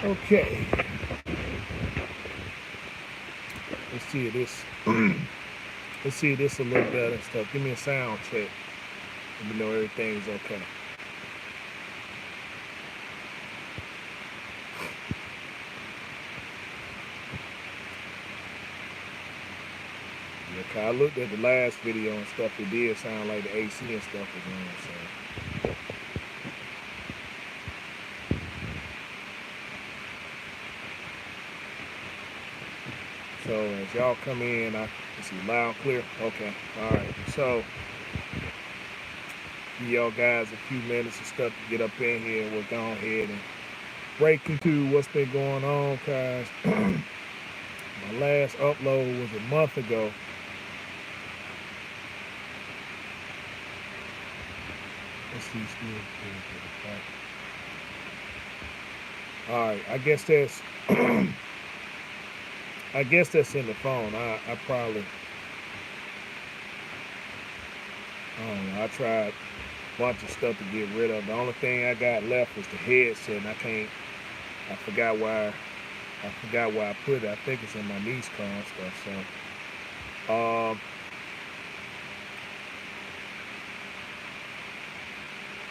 Okay. Let's see this. Let's see this a little better and stuff. Give me a sound check. Let me know everything's okay. Yeah, 'cause I looked at the last video and stuff. It did sound like the AC and stuff was on. So as y'all come in, I can see loud and clear. Okay. All right. So give y'all guys a few minutes and stuff to get up in here, and we'll go ahead and break into what's been going on, guys. My last upload was a month ago. Let's see, all right, I guess that's I guess that's in the phone. I probably, I don't know, I tried a bunch of stuff to get rid of. The only thing I got left was the headset, and I forgot why I put it. I think it's in my niece's car and stuff. So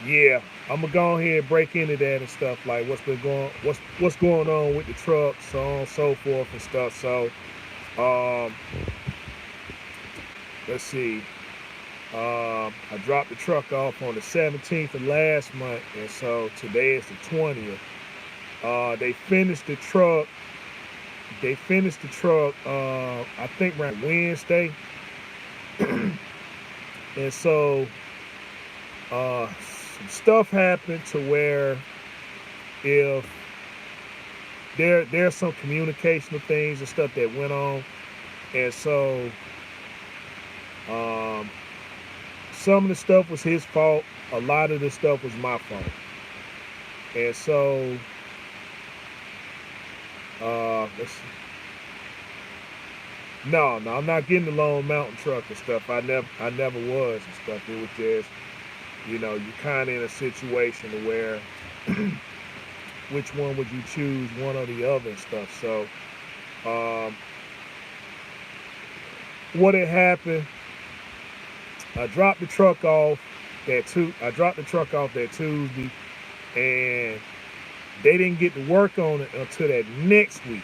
yeah, I'm gonna go ahead and break into that and stuff, like what's going on with the truck, so on and so forth and stuff. So let's see. I dropped the truck off on the 17th of last month, and so today is the 20th. They finished the truck. I think around Wednesday, and so some stuff happened to where if there's some communicational things and stuff that went on, and so some of the stuff was his fault. A lot of the stuff was my fault, and so let's see. No, I'm not getting the Lone Mountain truck and stuff. I never was and stuff. It was just, you're kind of in a situation where which one would you choose, one or the other and stuff. So what had happened, I dropped the truck off that Tuesday, and they didn't get to work on it until that next week.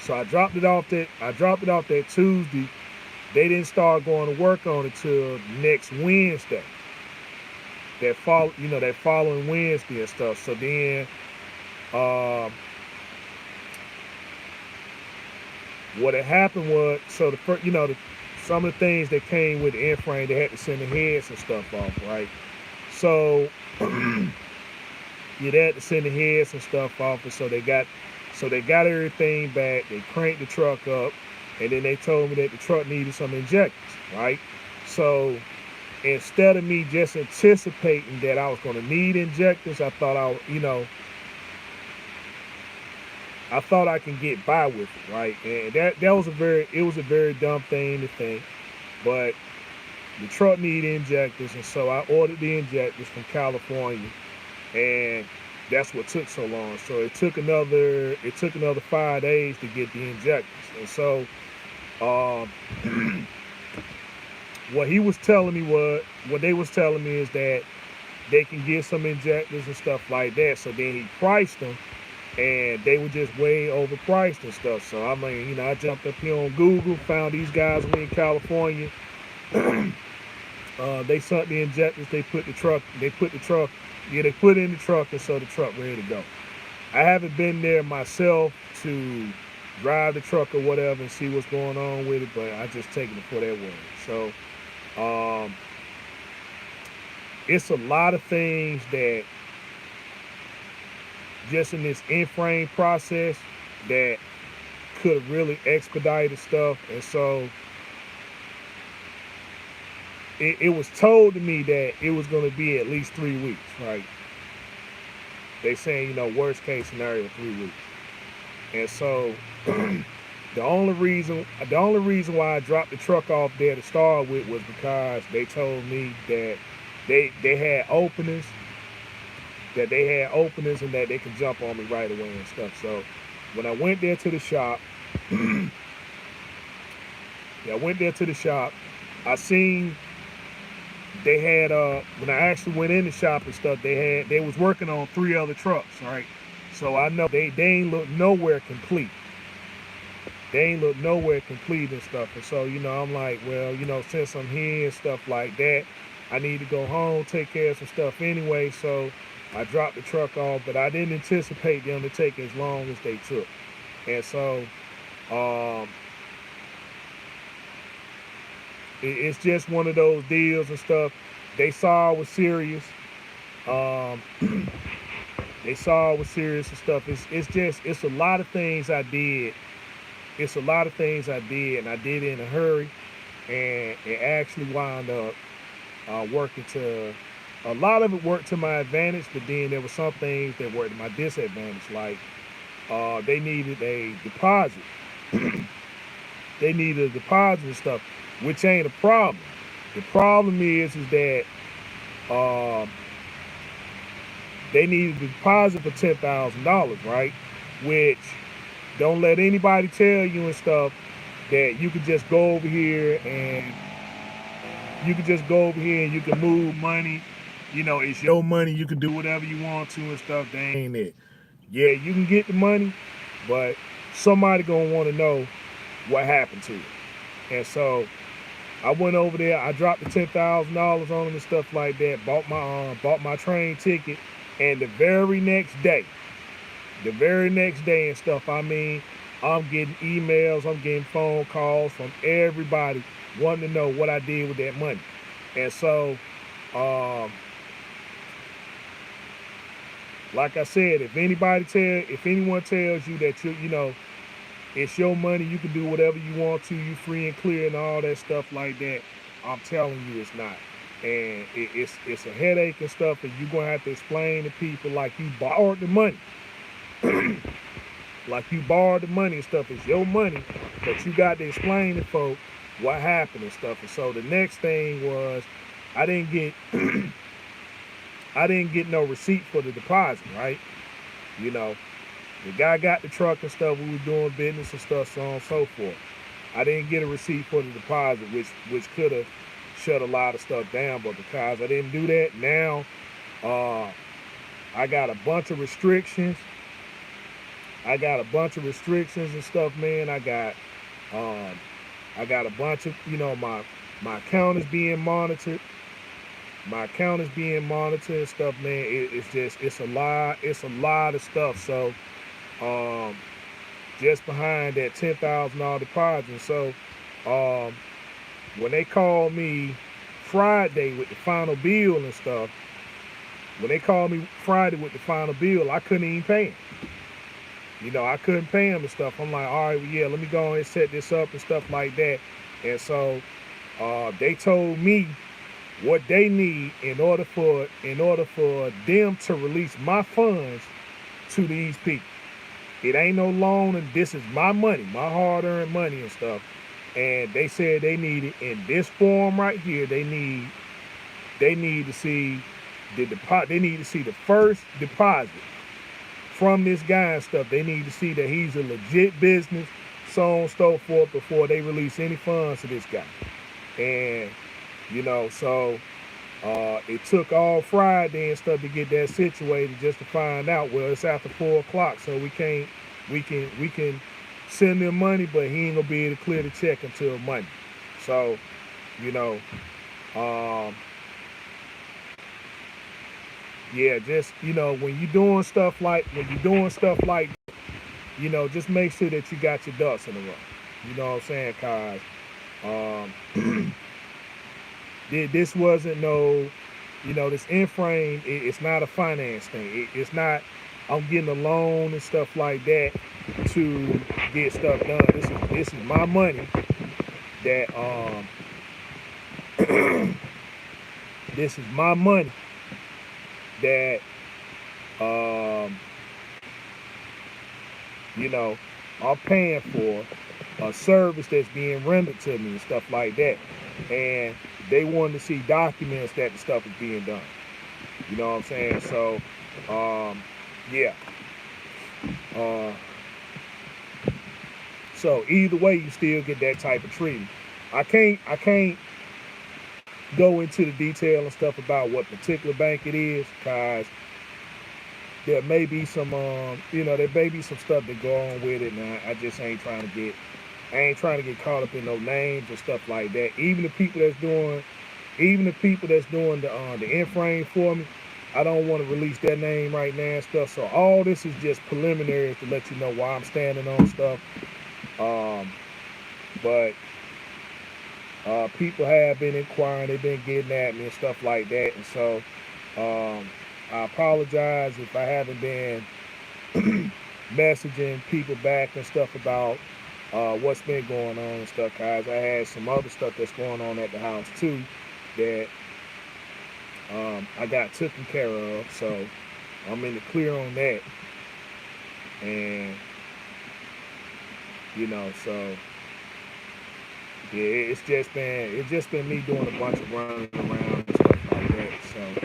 So I dropped it off that Tuesday. They didn't start going to work on it till next Wednesday. That following Wednesday and stuff. So then what had happened was, so the first, some of the things that came with the Inframe, they had to send the heads and stuff off, right? So they had to send the heads and stuff off, and so they got everything back. They cranked the truck up, and then they told me that the truck needed some injectors, right? So instead of me just anticipating that I was going to need injectors, I thought I thought I can get by with it, right? And that was a very dumb thing to think, but the truck needed injectors, and so I ordered the injectors from California, and that's what took so long. So it took another 5 days to get the injectors, and so what they was telling me is that they can get some injectors and stuff like that. So then he priced them, and they were just way overpriced and stuff. So I mean, I jumped up here on Google, found these guys in California. They sent the injectors. They put in the truck, and so the truck ready to go. I haven't been there myself to drive the truck or whatever and see what's going on with it, but I just taken it for that word. So it's a lot of things that just in this in-frame process that could have really expedited stuff. And so it was told to me that it was going to be at least 3 weeks, right? They saying, worst case scenario, 3 weeks. And so the only reason why I dropped the truck off there to start with was because they told me that they had openers that they had openings and that they can jump on me right away and stuff. So when I went there to the shop, yeah, I went there to the shop. I seen they had when I actually went in the shop and stuff, they was working on 3 other trucks, right? So I know they ain't look nowhere complete. They ain't look nowhere complete and stuff. And so, I'm like, well, since I'm here and stuff like that, I need to go home, take care of some stuff anyway. So I dropped the truck off, but I didn't anticipate them to take as long as they took. And so um, it's just one of those deals and stuff. They saw I was serious. Um, they saw I was serious and stuff. It's a lot of things I did. It's a lot of things I did, and I did it in a hurry, and it actually wound up working to, a lot of it worked to my advantage, but then there were some things that worked to my disadvantage, like they needed a deposit. They needed a deposit and stuff, which ain't a problem. The problem is that they needed a deposit for $10,000, right? Which, don't let anybody tell you and stuff that you could just go over here and you can move money. It's your money. You can do whatever you want to and stuff. That ain't it. Yeah, you can get the money, but somebody gonna want to know what happened to it. And so I went over there. I dropped the $10,000 on them and stuff like that. Bought my train ticket, and the very next day and stuff, I'm getting emails, I'm getting phone calls from everybody wanting to know what I did with that money. And so, like I said, if anyone tells you that it's your money, you can do whatever you want to, you free and clear and all that stuff like that, I'm telling you it's not. And it's a headache and stuff, and you're gonna have to explain to people like you borrowed the money. Like you borrowed the money and stuff. It's your money, but you got to explain to folks what happened and stuff. And so the next thing was, I didn't get no receipt for the deposit, right? The guy got the truck and stuff. We were doing business and stuff, so on and so forth. I didn't get a receipt for the deposit, which could have shut a lot of stuff down, but because I didn't do that, now I got a bunch of restrictions. And stuff, man. I got a bunch of, my account is being monitored. And stuff, man. It's a lot of stuff. So, just behind that $10,000 deposit. So, when they called me Friday with the final bill and stuff, I couldn't even pay him. I couldn't pay him and stuff. I'm like, all right, well, yeah, let me go and set this up and stuff like that. And so they told me what they need in order for them to release my funds to these people. It ain't no loan, and this is my money, my hard-earned money and stuff. And they said they need it in this form right here. They need to see the deposit. They need to see the first deposit from this guy and stuff. They need to see that he's a legit business, so on and so forth, before they release any funds to this guy. And so it took all Friday and stuff to get that situated, just to find out, well, it's after 4:00, so we can send him money, but he ain't gonna be able to clear the check until Monday. So yeah, just when you're doing stuff like just make sure that you got your ducks in a row. You know what I'm saying? Cause this wasn't no, this Inframe. It's not a finance thing. It's not. I'm getting a loan and stuff like that to get stuff done. This is my money that this is my money that I'm paying for a service that's being rendered to me and stuff like that. And they wanted to see documents that the stuff is being done. You know what I'm saying? So Yeah. Uh, so either way, you still get that type of treatment. I can't go into the detail and stuff about what particular bank it is, because there may be some there may be some stuff that go on with it, and I just ain't trying to get caught up in no names and stuff like that. Even the people that's doing the Inframe for me, I don't want to release their name right now and stuff. So all this is just preliminaries to let you know why I'm standing on stuff. Um, but people have been inquiring, they've been getting at me and stuff like that, and so um, I apologize if I haven't been messaging people back and stuff about what's been going on and stuff, guys. I had some other stuff that's going on at the house too that I got taken care of, so I'm in the clear on that. And so yeah, it's just been me doing a bunch of running around and stuff like that. So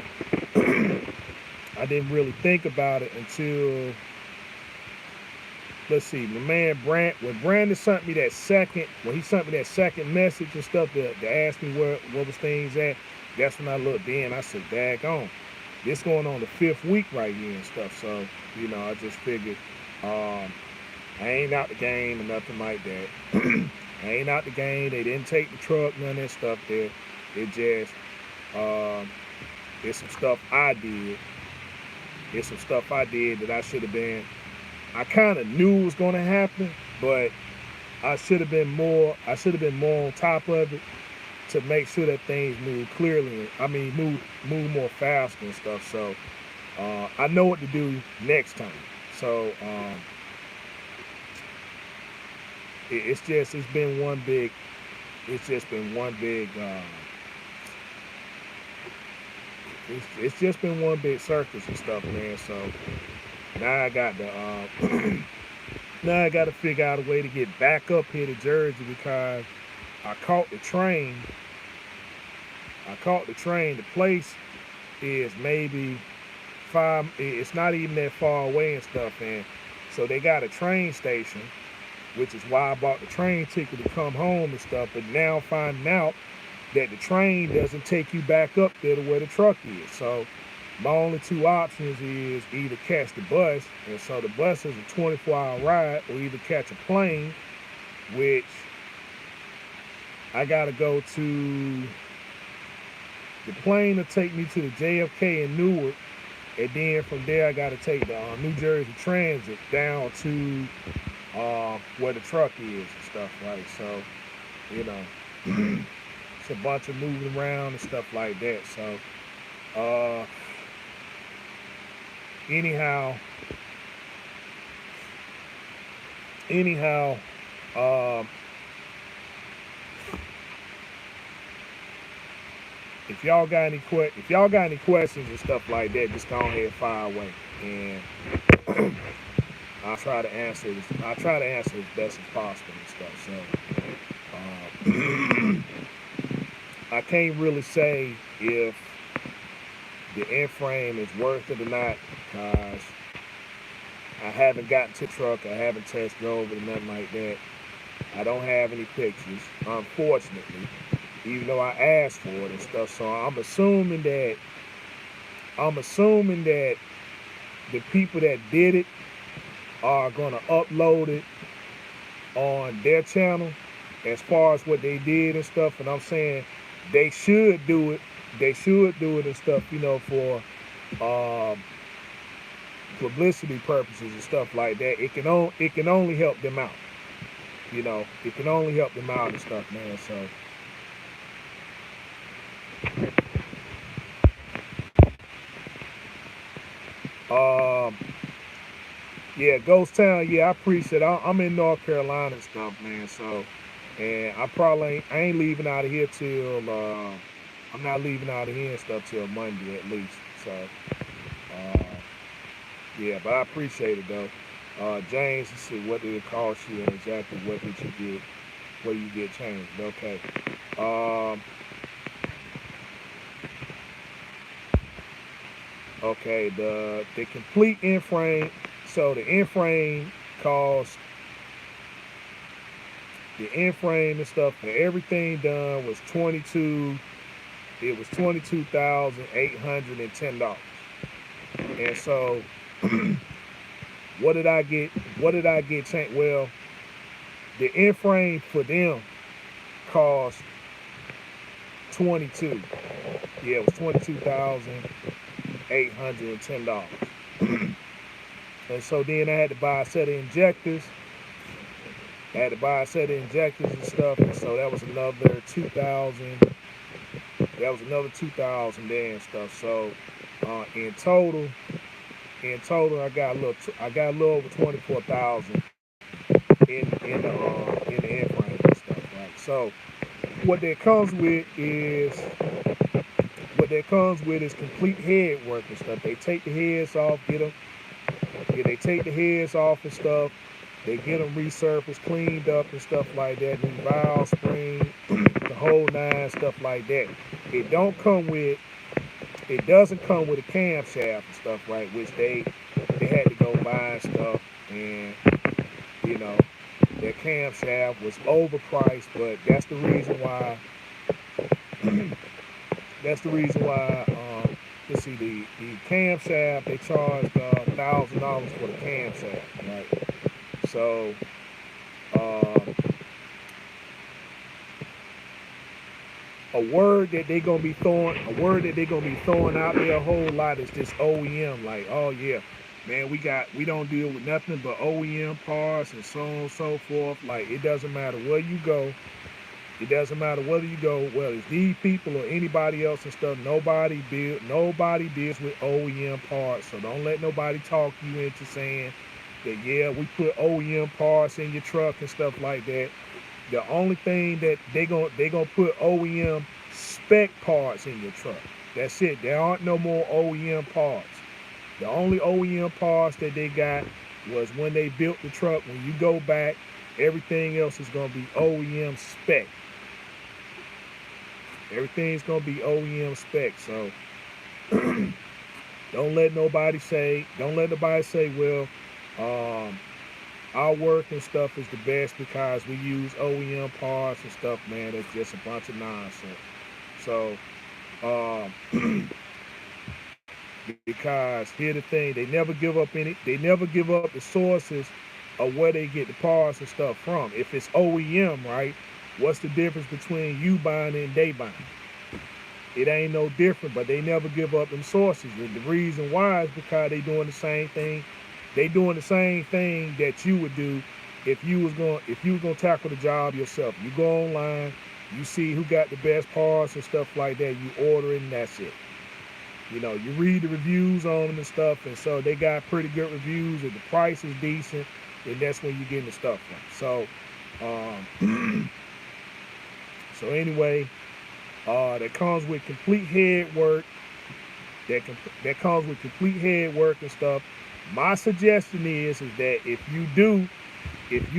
I didn't really think about it until, let's see, my man Brand, when Brandon sent me that second message and stuff to ask me what was things at, that's when I looked in. I said, daggone, this going on the 5th week right here and stuff. So, I just figured I ain't out the game or nothing like that. I ain't out the game. They didn't take the truck, none of that stuff there. It just, um, it's some stuff I did. It's some stuff I did that I should have been. I kind of knew it was going to happen, but I should have been more. I should have been more on top of it to make sure that things move clearly. I mean, move more faster and stuff. So I know what to do next time. So it's been one big. It's just been one big. It's just been one big circus and stuff, man. So now I got to now I got to figure out a way to get back up here to Jersey, because I caught the train. I caught the train. The place is maybe five. It's not even that far away and stuff, and so they got a train station, which is why I bought the train ticket to come home and stuff. But now finding out that the train doesn't take you back up there to where the truck is. So my only two options is either catch the bus, and so the bus is a 24-hour ride, or either catch a plane, which I gotta go to. The plane to take me to the JFK in Newark, and then from there I gotta take the New Jersey Transit down to where the truck is and stuff, right? So, you know, it's a bunch of moving around and stuff like that. So, anyhow, anyhow, um, if y'all got any questions and stuff like that, just go ahead and fire away, and I'll try to answer as best as possible and stuff. So I can't really say if the end frame is worth it or not, because I haven't gotten to the truck, I haven't test drove it or nothing like that. I don't have any pictures, unfortunately, even though I asked for it and stuff. So I'm assuming that the people that did it are gonna upload it on their channel as far as what they did and stuff. And I'm saying they should do it. They should do it and stuff, for publicity purposes and stuff like that. It can only help them out. It can only help them out and stuff, man. So um yeah, Ghost Town, yeah, I appreciate it. I'm in North Carolina and stuff, man. So, and I ain't leaving out of here till I'm not leaving out of here and stuff till Monday at least. So uh yeah, but I appreciate it though. James, let's see, what did it cost you and exactly what did you get? What you get changed? Okay. Um Okay, the complete end frame. So the end frame cost the end frame and stuff for everything done was 22. It was $22,810. And so, what did I get? What did I get changed? Well, the end frame for them cost 22. Yeah, it was $22,810. And so then I had to buy a set of injectors. I had to buy a set of injectors and stuff, and so that was another 2,000. That was another 2,000 there and stuff. So in total, I got a little over 24,000 in the airframe and stuff, right? So what that comes with is complete head work and stuff. They take the heads off, they take the heads off and stuff. They get them resurfaced, cleaned up and stuff like that. New valve, spring, the whole nine, stuff like that. It don't come with, it doesn't come with a camshaft and stuff, right? Which they had to go buy and stuff, and you know, their camshaft was overpriced, but that's the reason why. That's the reason why. Let's see, the camshaft, they charged $1,000 for the camshaft, right? So, a word that they're gonna be throwing out there a whole lot is this OEM. Like, oh yeah, man, we don't deal with nothing but OEM parts and so on and so forth. Like, it doesn't matter where you go. It doesn't matter whether you go, whether it's these people or anybody else and stuff. Nobody deals with OEM parts. So don't let nobody talk you into saying that, yeah, we put OEM parts in your truck and stuff like that. The only thing that they gonna put OEM spec parts in your truck. That's it. There aren't no more OEM parts. The only OEM parts that they got was when they built the truck. When you go back, everything else is gonna be OEM spec. Everything's gonna be OEM spec. So don't let nobody say, well, our work and stuff is the best because we use OEM parts and stuff, man. That's just a bunch of nonsense. So, because here's the thing, they never give up the sources of where they get the parts and stuff from. If it's OEM, right, what's the difference between you buying it and they buying it? It ain't no different, but they never give up them sources. And the reason why is because they doing the same thing. They doing the same thing that you would do if you was gonna tackle the job yourself. You go online, you see who got the best parts and stuff like that. You order it, and that's it. You know, you read the reviews on them and stuff, and so they got pretty good reviews. If the price is decent, then that's when you're getting the stuff from. So, so anyway, that comes with complete head work. That comes with complete head work and stuff. My suggestion is that if you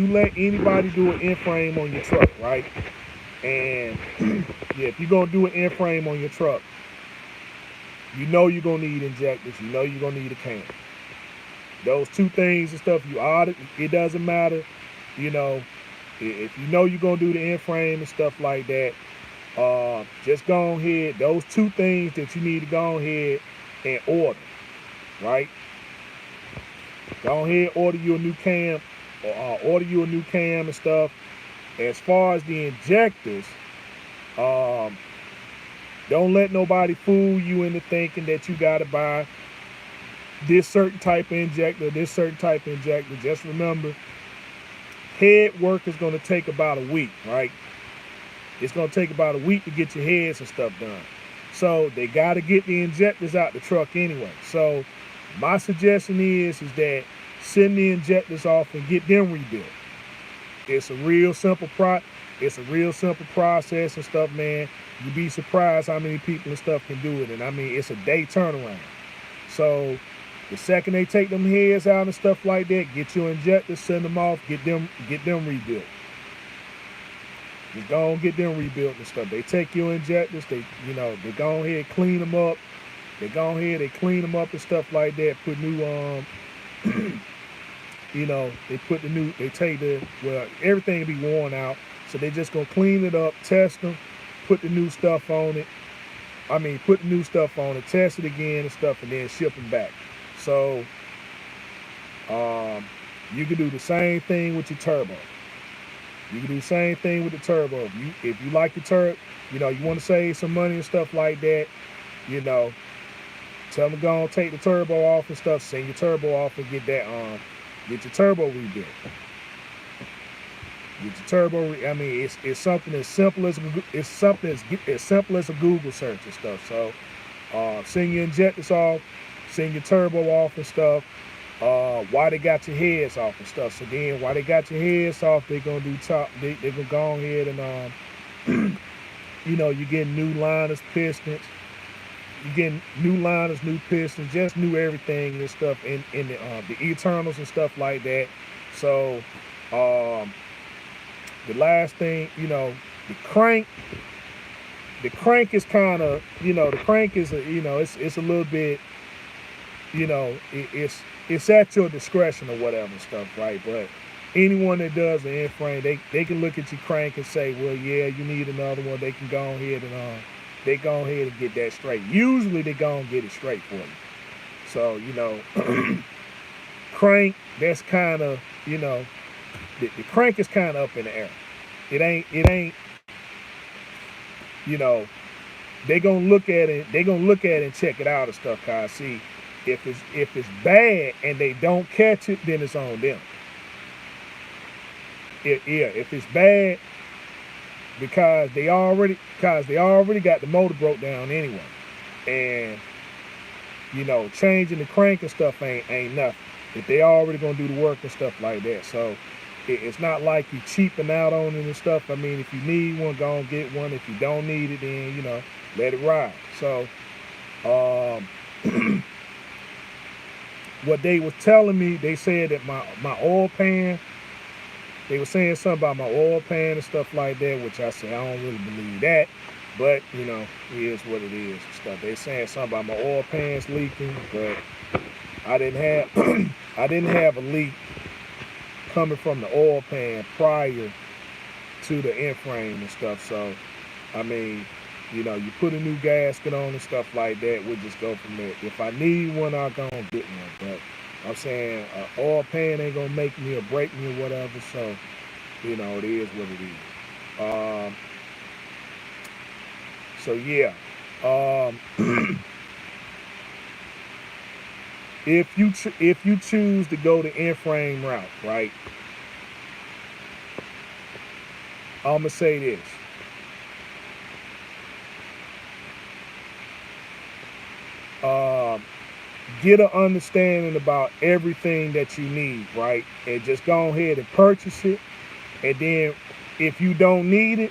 let anybody do an in-frame on your truck, right? And yeah, if you're gonna do an in-frame on your truck, you know you're gonna need injectors, you know you're gonna need a cam. Those two things and stuff, it doesn't matter. You know, if you know you're gonna do the in-frame and stuff like that, just go ahead. Those two things that you need to go ahead and order, right? Go ahead, order you a new cam, and stuff. As far as the injectors, don't let nobody fool you into thinking that you gotta buy this certain type of injector, Just remember, head work is gonna take about a week, right? It's gonna take about a week to get your heads and stuff done. So they gotta get the injectors out the truck anyway. So my suggestion is that send the injectors off and get them rebuilt. It's a real simple process and stuff, man. You'd be surprised how many people and stuff can do it. And I mean, it's a day turnaround. So the second they take them heads out and stuff like that, get your injectors, send them off, get them rebuilt. Just go and get them rebuilt and stuff. They take your injectors, they go ahead, clean them up, They go ahead, they clean them up and stuff like that. Put new they put the new, they take the, well, everything be worn out. So they just gonna clean it up, test them, put the new stuff on it. Put the new stuff on it, test it again and stuff, and then ship them back. So you can do the same thing with your turbo. You can do the same thing with the turbo. If you like the turbo, you want to save some money and stuff like that, tell them to go and take the turbo off and stuff, send your turbo off and get your turbo rebuilt. Get your turbo. It's something as simple as as simple as a Google search and stuff. So, send your injectors off, send your turbo off and stuff. Why they got your heads off and stuff. So then, while they got your heads off, they gonna do top. They gonna go ahead and you get new liners, pistons. You getting new liners, new pistons, just new everything and stuff in the Eternals and stuff like that. So the last thing, the crank is kind of, the crank is it's a little bit, it's at your discretion or whatever and stuff, right? But anyone that does an Inframe, they can look at your crank and say, well, yeah, you need another one. They can go ahead and get that straight. Usually they go and get it straight for you. So, crank, that's kind of, the crank is kind of up in the air. It ain't, they gonna look at it and check it out and stuff, cause see, if it's bad and they don't catch it, then it's on them. If it's bad, because they already got the motor broke down anyway, and changing the crank and stuff ain't nothing. If they already gonna do the work and stuff like that, so it's not like you cheaping out on it and stuff. If you need one, go and get one. If you don't need it, then let it ride. So what they was telling me, they said that my oil pan. They were saying something about my oil pan and stuff like that, which I said I don't really believe that, but it is what it is and stuff. They saying something about my oil pans leaking, but I didn't have a leak coming from the oil pan prior to the Inframe and stuff. So you put a new gasket on and stuff like that, we'll just go from there. If I need one, I'll go and get one, but I'm saying oil pan ain't gonna make me or break me or whatever, so it is what it is. So yeah, if you choose to go the Inframe route, right? I'm gonna say this. Get an understanding about everything that you need, right? And just go ahead and purchase it. And then if you don't need it,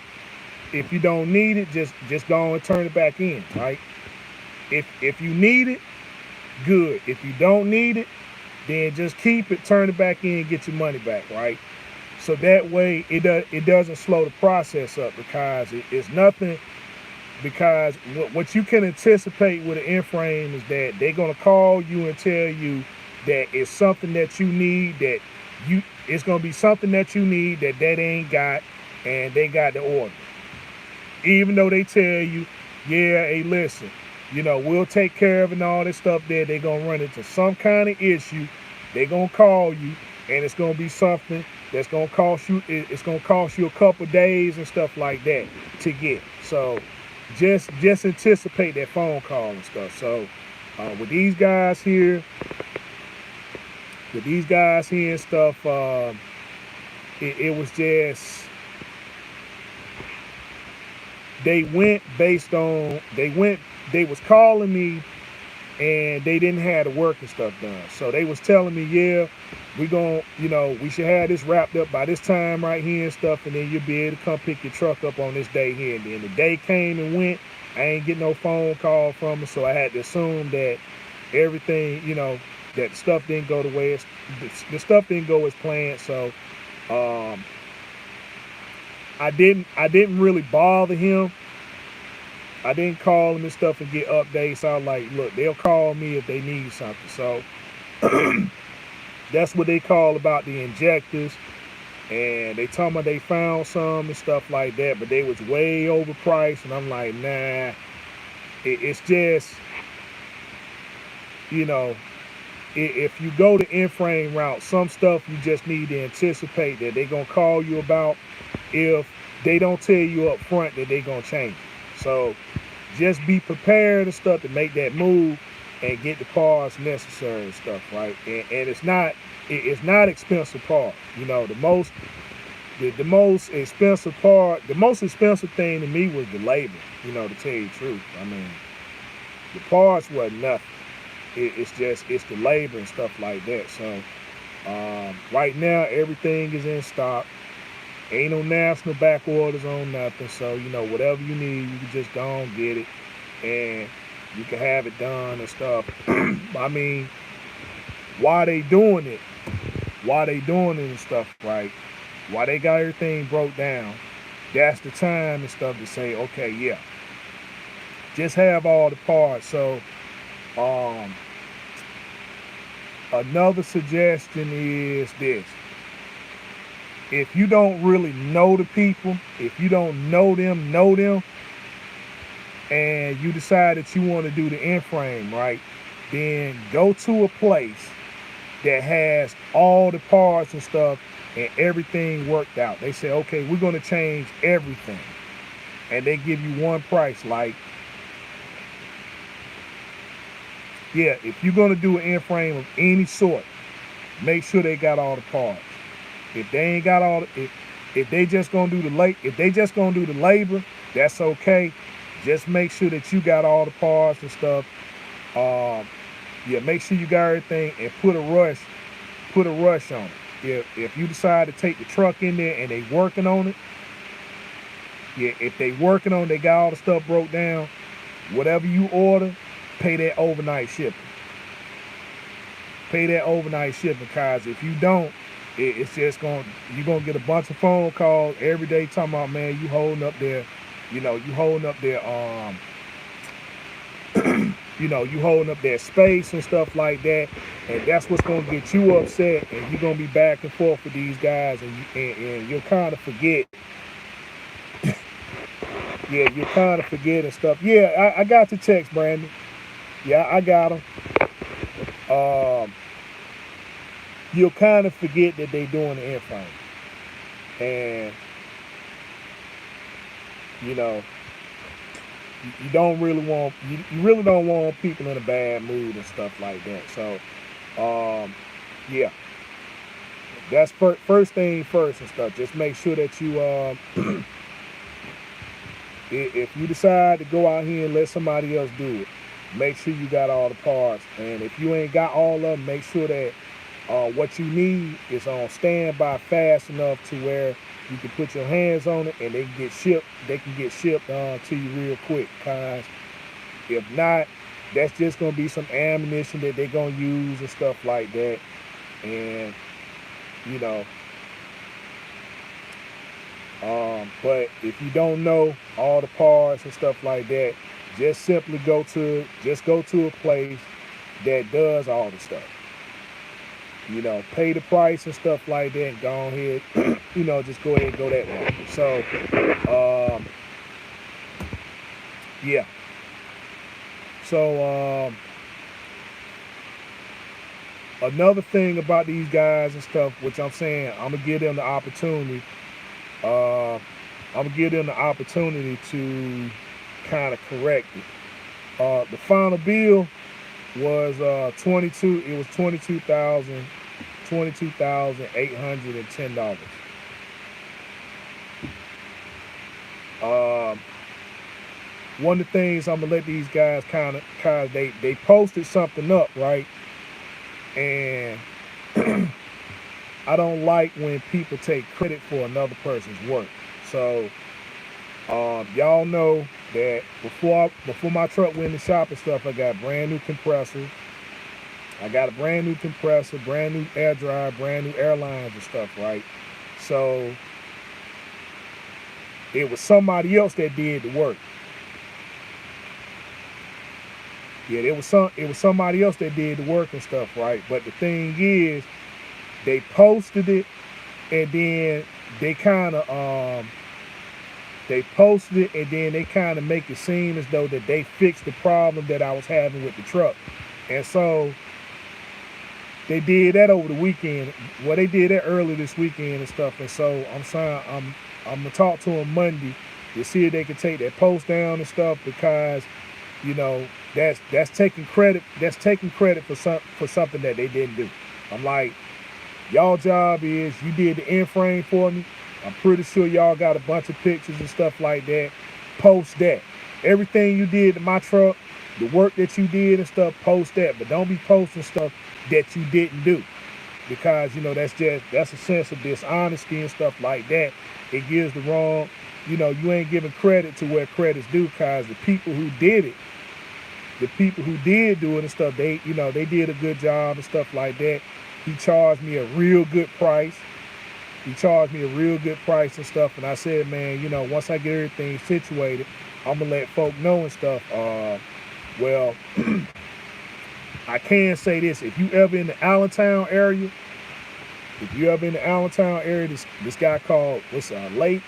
just go and turn it back in, right? If you need it, good. If you don't need it, then just keep it, turn it back in, get your money back, right? So that way it doesn't slow the process up, because it's nothing. Because what you can anticipate with an Inframe is that they're gonna call you and tell you that it's something that you need, it's gonna be something that you need that ain't got, and they got the order. Even though they tell you, yeah, hey, listen, we'll take care of it and all this stuff there, they're gonna run into some kind of issue. They're gonna call you, and it's gonna be something that's gonna cost you. It's gonna cost you a couple days and stuff like that to get. So just anticipate that phone call and stuff. So with these guys here and stuff, it was just, they was calling me and they didn't have the work and stuff done. So they was telling me, yeah, we should have this wrapped up by this time right here and stuff, and then you'll be able to come pick your truck up on this day here. And then the day came and went, I ain't get no phone call from them, so I had to assume that everything, that the stuff didn't go the way the stuff didn't go as planned. So I didn't really bother him I didn't call them and stuff and get updates. I was like, look, they'll call me if they need something. So that's what they call about the injectors. And they told me they found some and stuff like that, but they was way overpriced. And I'm like, nah, it's just, you know, if you go the Inframe route, some stuff you just need to anticipate that they're going to call you about. If they don't tell you up front that they're going to change it. So just be prepared and stuff to make that move and get the parts necessary and stuff, right? And it's not expensive part. You know, the most expensive part, the most expensive thing to me was the labor, you know, to tell you the truth. I mean, the parts wasn't nothing. It's the labor and stuff like that. So right now everything is in stock. Ain't no national back orders on nothing. So, you know, whatever you need, you can just go and get it. And you can have it done and stuff. I mean, why they doing it and stuff, right? Why they got everything broke down, that's the time and stuff to say, okay, yeah, just have all the parts. So another suggestion is this. If you don't really know the people, if you don't know them, and you decide that you want to do the Inframe, right, then go to a place that has all the parts and stuff and everything worked out. They say, okay, we're going to change everything. And they give you one price. Like, yeah, if you're going to do an Inframe of any sort, make sure they got all the parts. If they ain't got all, if they just gonna do the labor, that's okay. Just make sure that you got all the parts and stuff. Yeah, make sure you got everything and put a rush on it. If you decide to take the truck in there and they working on it, yeah, if they working on it, they got all the stuff broke down. Whatever you order, pay that overnight shipping. Cause if you don't, it's just you're gonna get a bunch of phone calls every day talking about, man, you holding up their you holding up their space and stuff like that, and that's what's gonna get you upset, and you're gonna be back and forth with these guys, and you'll kind of forget. Yeah, you kind of forget and stuff. Yeah, I got the text, Brandon. Yeah, I got them. You'll kind of forget that they doing the Inframe, and you know, you don't really want you really don't want people in a bad mood and stuff like that. So yeah, that's first thing first and stuff. Just make sure that you if you decide to go out here and let somebody else do it, make sure you got all the parts. And if you ain't got all of them, make sure that what you need is on standby fast enough to where you can put your hands on it and they can get shipped to you real quick. Cause if not, that's just gonna be some ammunition that they're gonna use and stuff like that. And you know, but if you don't know all the parts and stuff like that, just simply go to a place that does all the stuff. You know, pay the price and stuff like that and go ahead, you know, just go ahead and go that way. So, yeah. So, another thing about these guys and stuff, which I'm saying, I'm going to give them the opportunity. I'm going to give them the opportunity to kind of correct it. The final bill was $22,810. One of the things I'm gonna let these guys cause they posted something up, right? And I don't like when people take credit for another person's work. So y'all know that before my truck went in the shop and stuff, I got brand new compressors. I got a brand new compressor, brand new air dryer, brand new airlines and stuff, right? So it was somebody else that did the work. Yeah, it was somebody else that did the work and stuff, right? But the thing is, they posted it, and then they kind of they posted it, and then they kind of make it seem as though that they fixed the problem that I was having with the truck. And so they did that over the weekend. Well, they did that early this weekend and stuff. And so I'm gonna talk to them Monday to see if they can take that post down and stuff, because you know that's taking credit. That's taking credit for something that they didn't do. I'm like, y'all job is you did the end frame for me. I'm pretty sure y'all got a bunch of pictures and stuff like that. Post that. Everything you did to my truck, the work that you did and stuff, post that. But don't be posting stuff that you didn't do, because you know that's a sense of dishonesty and stuff like that. It gives the wrong, you ain't giving credit to where credit's due, because the people who did it, the people who did do it and stuff, they did a good job and stuff like that. He charged me a real good price. He charged me a real good price and stuff, and I said, man, once I get everything situated, I'm gonna let folk know and stuff. Well, I can say this: if you ever in the Allentown area, this guy called Leahy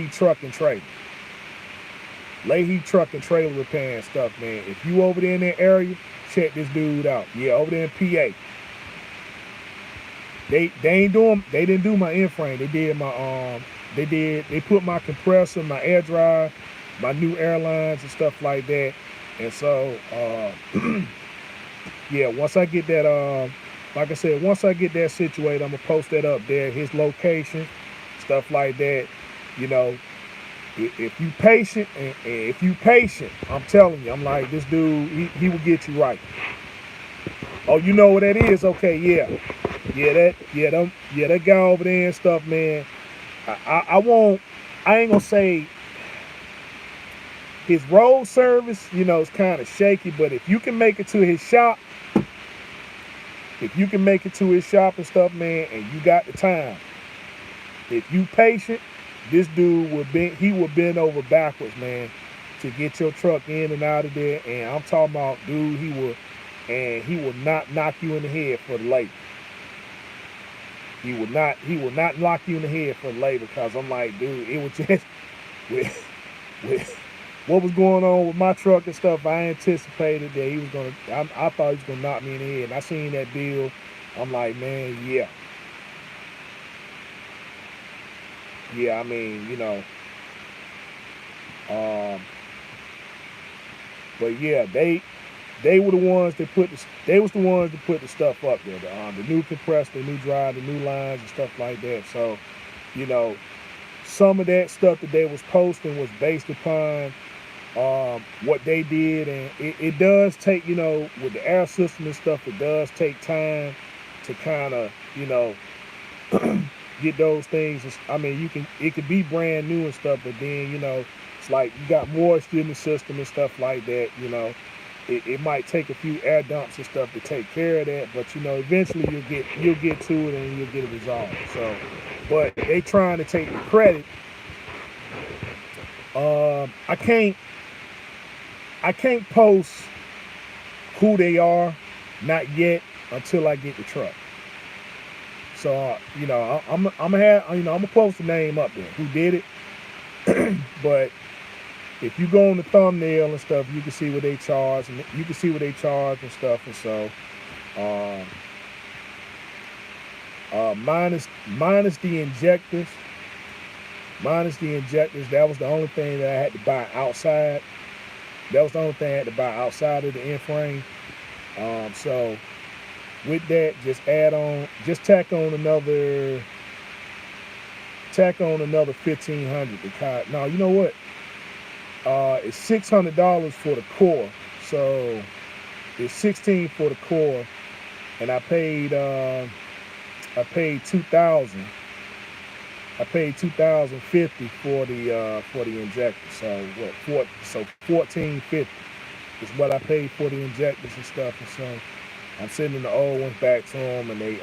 Truck and Trailer. Leahy Truck and Trailer repair and stuff, man. If you over there in that area, check this dude out. Yeah, over there in PA. They didn't do my Inframe. They did my they put my compressor, my air dry, my new airlines and stuff like that. And so yeah, once I get that like I said, once I get that situated, I'm gonna post that up there, his location, stuff like that. If you patient, and if you patient, I'm telling you, I'm like, this dude, he will get you right. Oh, you know what that is? Okay, yeah. That guy over there and stuff, man. I ain't gonna say his road service, is kind of shaky, but if you can make it to his shop, and stuff, man, and you got the time, if you patient, this dude will bend over backwards, man, to get your truck in and out of there. And I'm talking about, dude, he will not knock you in the head for the labor. He will not knock you in the head for the labor, because I'm like, dude, it was just with what was going on with my truck and stuff. I anticipated that he was gonna. I thought he was gonna knock me in the head. And I seen that bill. I'm like, man, yeah. I mean, but yeah, they were the ones that put the stuff up there. The new compressor, the new drive, the new lines and stuff like that. So, some of that stuff that they was posting was based upon what they did, and it does take, with the air system and stuff, it does take time to kind of, get those things. I mean, it could be brand new and stuff, but then, it's like you got moisture in the system and stuff like that, It might take a few air dumps and stuff to take care of that, but eventually you'll get to it and you'll get it resolved. So, but they trying to take the credit. I can't post who they are, not yet, until I get the truck. So I'm gonna post the name up there who did it, but if you go on the thumbnail and stuff, you can see what they charge, and and stuff. And so, minus the injectors, that was the only thing that I had to buy outside. That was the only thing I had to buy outside of the Inframe. So with that, just tack on another $1,500 because now you know what? It's $600 for the core, so it's $1,600 for the core, and I paid $2,000. I paid $2,050 for the injector. So $1,450 is what I paid for the injectors and stuff. And so I'm sending the old ones back to them, and they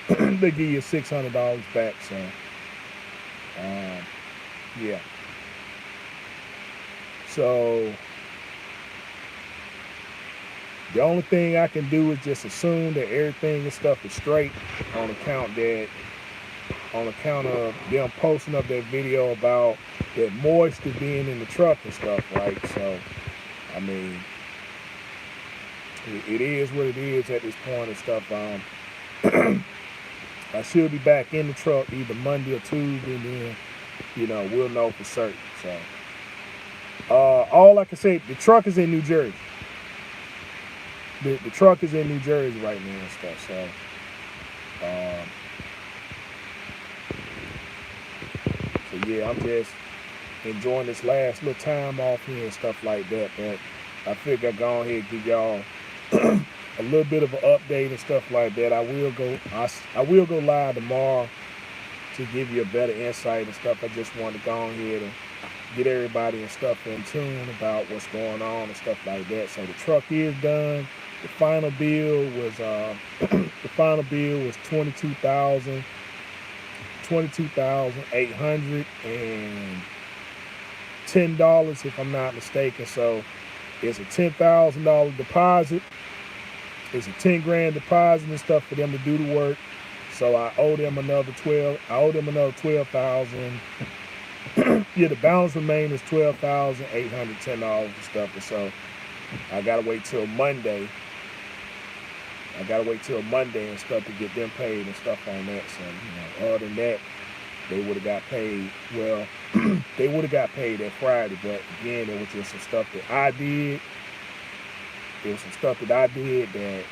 they give you $600 back. So yeah. So the only thing I can do is just assume that everything and stuff is straight on account of them posting up that video about that moisture being in the truck and stuff, right? So, I mean, it is what it is at this point and stuff. I should be back in the truck either Monday or Tuesday, and then, we'll know for certain. So, all I can say, the truck is in New Jersey. The truck is in New Jersey right now and stuff. So, yeah, I'm just enjoying this last little time off here and stuff like that. But I figure I'll go ahead and give y'all a little bit of an update and stuff like that. I will go live tomorrow to give you a better insight and stuff. I just wanted to go ahead and get everybody and stuff in tune about what's going on and stuff like that. So the truck is done. The final bill was $22,810 if I'm not mistaken. So it's a $10,000 deposit. It's a 10 grand deposit and stuff for them to do the work. So I owe them another 12,000. Yeah, the balance remains is $12,810 and stuff. And so I gotta wait till Monday. And stuff to get them paid and stuff on that. So, other than that, they would have got paid. Well, they would have got paid that Friday, but again, there was just some stuff that I did. There was some stuff that I did that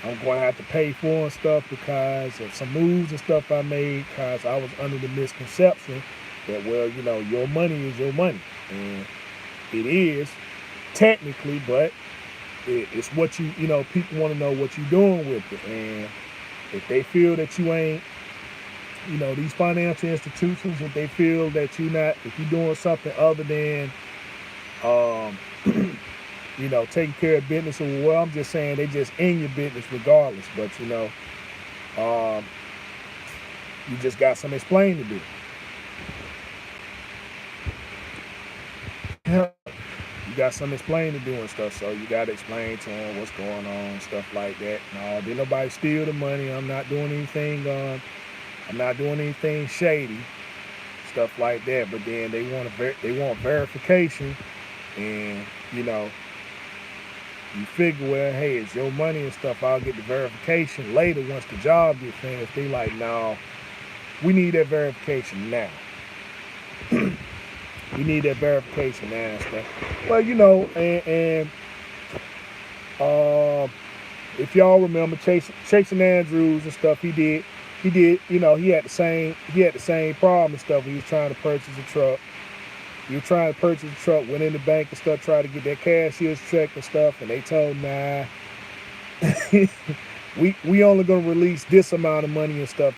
I'm going to have to pay for and stuff because of some moves and stuff I made, because I was under the misconception that, well, your money is your money. And it is technically, but it's what people want to know what you're doing with it. And if they feel that you ain't, these financial institutions, if they feel that if you're doing something other than, taking care of business, well, I'm just saying they just in your business regardless. But, you just got some explaining to do. You got some explaining to do and stuff, so you got to explain to them what's going on, stuff like that. No, did nobody steal the money? I'm not doing anything. I'm not doing anything shady, stuff like that. But then they want verification, and you figure, well, hey, it's your money and stuff. I'll get the verification later once the job gets finished. They like, no, we need that verification now. We need that verification now and stuff. Well, and if y'all remember Chasing Andrews and stuff, he did, he had the same problem and stuff. He was trying to purchase a truck. Went in the bank and stuff, tried to get that cashier's check and stuff, and they told him, nah, we only gonna release this amount of money and stuff